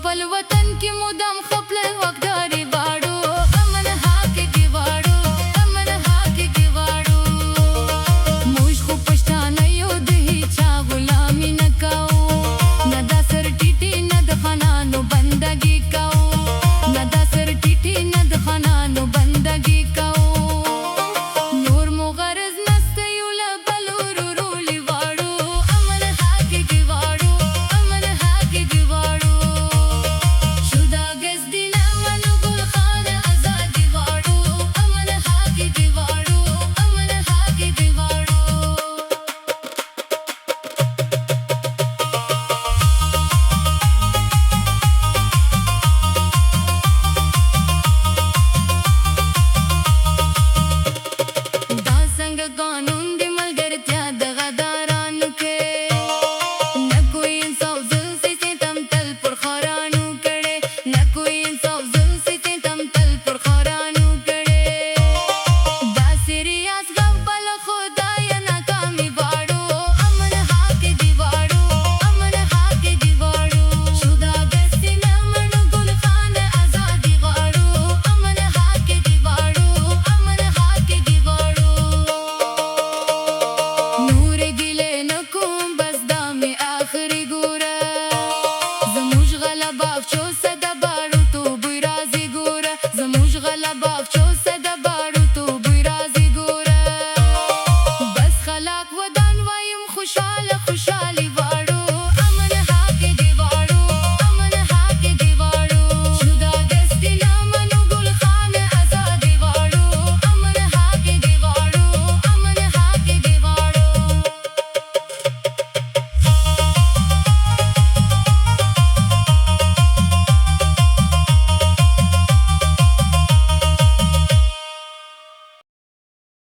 خپل وطن کې مدام خپل وقداري غواړو امن حقیقي غواړو امن حقیقي غواړو موږ خو پښتانه یو د هیچا غلامي نه کوو نه دا سر ټیټي نه د خانانو بندګي کوو نه دا سر ټیټي نه د خانانو بندګي کوو نور مو غرض نسته یو له بلو رورولي غواړو امن حقیقي غواړو امن حقیقي غواړو شودا ګز دي نه منو ګل خان ازادي غواړو امن حقیقي غواړو امن حقیقي غواړو دا څنګه قانون دی ملګرتیا د غدارانو کې نه کوئی انصاف ظلم سے ستم تل پر خورانو کړي نه کوئی انصاف ظلم سے ستم تل پر خورانو کړي دا سریاس غم بل خدای ناکامي غواړو امن حقیقي غواړو امن حقیقي غواړو شودا ګستی نه منو ګل خان ازادي غواړو امن حقیقي غواړو امن حقیقي غواړو نور ګیلې نه کوم بس دا مې آخري ګوره زموږ غلبه افچو سده باړو تو بوی راځي ګوره زموږ غلبه افچو سده باړو تو بوی راځي ګوره بس خلاق ودان وایم خوشحاله